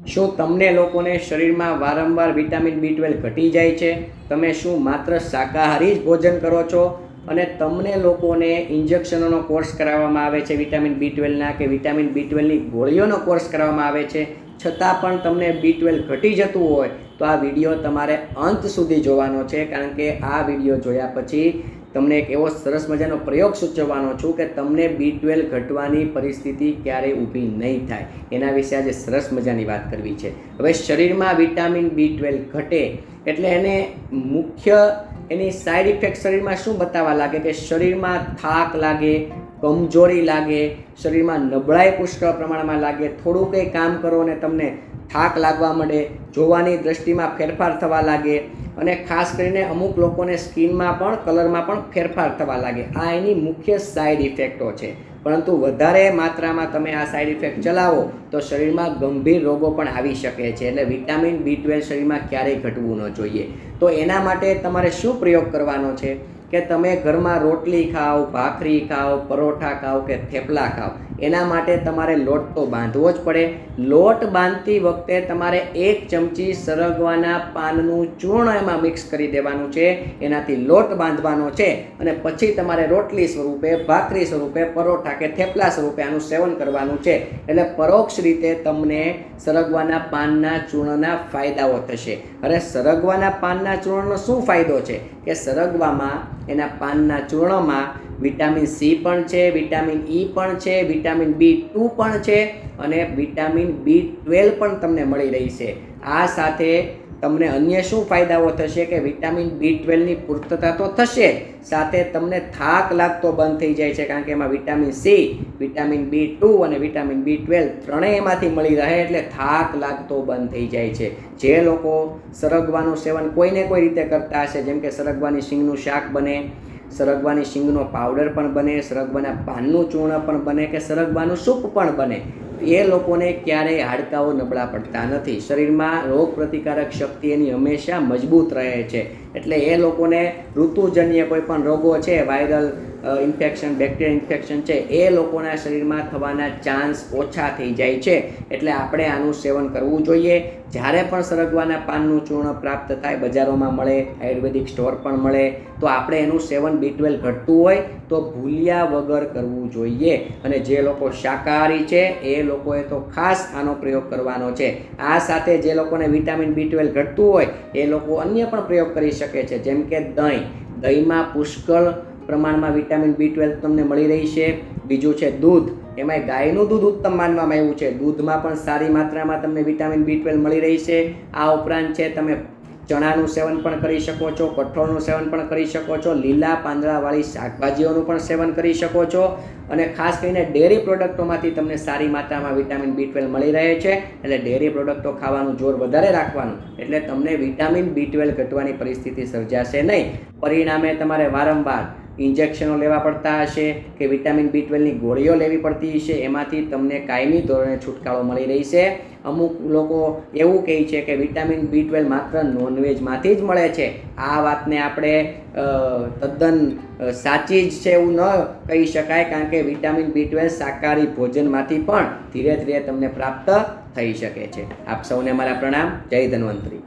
શું તમને લોકોને શરીરમાં વારંવાર વિટામિન B12 ઘટી જાય છે? તમે શું માત્ર શાકાહારી જ ભોજન કરો છો અને તમને લોકોને ઇન્જેક્શનોનો કોર્સ કરાવવામાં આવે છે વિટામિન B12ના કે વિટામિન B12ની ગોળીઓનો કોર્સ કરાવવામાં આવે છે, છતાં પણ તમને B12 ઘટી જતું હોય તો આ વિડીયો તમારે અંત સુધી જોવાનો છે, કારણ કે આ વિડીયો જોયા પછી તમને એક એવો સરસ મજાનો પ્રયોગ સૂચવવાનો છું કે તમને B12 ઘટવાની પરિસ્થિતિ ક્યારેય ઊભી નહીં થાય. એના વિશે આજે સરસ મજાની વાત કરવી છે. હવે શરીરમાં વિટામિન B12 ઘટે એટલે એને મુખ્ય એની સાઈડ ઇફેક્ટ શરીરમાં શું બતાવવા લાગે કે શરીરમાં થાક લાગે, કમજોરી લાગે, શરીરમાં નબળાઈ પુષ્કળ પ્રમાણમાં લાગે, થોડું કંઈ કામ કરો અને તમને થાક લાગવા માંડે, જોવાની દૃષ્ટિમાં ફેરફાર થવા લાગે અને ખાસ કરીને અમુક લોકોને સ્કિનમાં પણ કલરમાં પણ ફેરફાર થવા લાગે. આ એની મુખ્ય સાઈડ ઇફેક્ટો છે. પરંતુ વધારે માત્રામાં તમે આ સાઈડ ઇફેક્ટ ચલાવો તો શરીરમાં ગંભીર રોગો પણ આવી શકે છે. એટલે વિટામિન B12 શરીરમાં ક્યારેય ઘટવું ન જોઈએ. તો એના માટે તમારે શું પ્રયોગ કરવાનો છે કે તમે ઘરમાં રોટલી ખાઓ, ભાખરી ખાઓ, પરોઠા ખાઓ કે થેપલા ખાઓ, એના માટે તમારે લોટ તો બાંધવો જ પડે. લોટ બાંધતી વખતે તમારે 1 ચમચી સરગવાના પાનનું ચૂર્ણ એમાં મિક્સ કરી દેવાનું છે. એનાથી લોટ બાંધવાનો છે અને પછી તમારે રોટલી સ્વરૂપે, ભાખરી સ્વરૂપે, પરોઠા કે થેપલા સ્વરૂપે આનું સેવન કરવાનું છે. એટલે પરોક્ષ રીતે તમને સરગવાના પાનના ચૂર્ણના ફાયદાઓ થશે. અને સરગવાના પાનના ચૂર્ણનો શું ફાયદો છે કે સરગવામાં એના પાનના ચૂર્ણમાં વિટામિન C પણ છે, વિટામિન E પણ છે, વિટામિન B2 પણ છે અને વિટામિન B12 પણ તમને મળી રહી છે. આ સાથે તમને અન્ય શું ફાયદાઓ થશે કે વિટામિન B12ની પૂર્તતા તો થશે, સાથે તમને થાક લાગતો બંધ થઈ જાય છે, કારણ કે એમાં વિટામિન C, વિટામિન B2 અને વિટામિન B12 ત્રણેય એમાંથી મળી રહે એટલે થાક લાગતો બંધ થઈ જાય છે. જે લોકો સરગવાનું સેવન કોઈને કોઈ રીતે કરતા હશે, જેમ કે સરગવાની શીંગનું શાક બને, સરગવાની શીંગનો પાવડર પણ બને, સરગવાના પાનનું ચૂર્ણ પણ બને કે સરગવાનું સૂપ પણ બને, એ લોકોને ક્યારેય હાડકાઓ નબળા પડતા નથી. શરીરમાં રોગ પ્રતિકારક શક્તિ એની હંમેશા મજબૂત રહે છે. એટલે એ લોકોને ઋતુજન્ય કોઈ પણ રોગો છે, વાયરલ ઇન્ફેક્શન, બેક્ટેરિયલ ઇન્ફેક્શન છે, એ લોકોના શરીરમાં થવાના ચાન્સ ઓછા થઈ જાય છે. એટલે આપણે આનું સેવન કરવું જોઈએ. જ્યારે પણ સરગવાના પાનનું ચૂર્ણ પ્રાપ્ત થાય, બજારોમાં મળે, આયુર્વેદિક સ્ટોર પણ મળે, તો આપણે એનું સેવન B12 ઘટતું હોય તો ભૂલ્યા વગર કરવું જોઈએ. અને જે લોકો શાકાહારી છે એ લોકોએ તો ખાસ આનો પ્રયોગ કરવાનો છે. આ સાથે જે લોકોને વિટામિન B12 ઘટતું હોય એ લોકો અન્ય પણ પ્રયોગ કરી શકે છે, જેમ કે દહીં. દહીંમાં પુષ્કળ પ્રમાણમાં વિટામિન B12 તમને મળી રહી છે. બીજું છે દૂધ. એમાંય ગાયનું દૂધ ઉત્તમ માનવામાં આવ્યું છે. દૂધમાં પણ સારી માત્રામાં તમને વિટામિન B12 મળી રહી છે. આ ઉપરાંત છે તમે ચણાનું સેવન પણ કરી શકો છો, કઠોળનું સેવન પણ કરી શકો છો, લીલા પાંદડાવાળી શાકભાજીઓનું પણ સેવન કરી શકો છો. અને ખાસ કરીને ડેરી પ્રોડક્ટોમાંથી તમને સારી માત્રામાં વિટામિન B12 મળી રહે છે. એટલે ડેરી પ્રોડક્ટો ખાવાનું જોર વધારે રાખવાનું, એટલે તમને વિટામિન B12 ઘટવાની પરિસ્થિતિ સર્જાશે નહીં. પરિણામે તમારે વારંવાર ઇન્જેક્શનો લેવા પડતા હશે કે વિટામિન B12ની ગોળીઓ લેવી પડતી હશે, એમાંથી તમને કાયમી ધોરણે છુટકારો મળી રહી છે. અમુક લોકો એવું કહે છે કે વિટામિન B12 માત્ર નોનવેજમાંથી જ મળે છે. આ વાતને આપણે તદ્દન સાચી જ છે એવું ન કહી શકાય, કારણ કે વિટામિન B12 શાકાહારી ભોજનમાંથી પણ ધીરે ધીરે તમને પ્રાપ્ત થઈ શકે છે. આપ સૌને મારા પ્રણામ. જય ધન્વંતરી.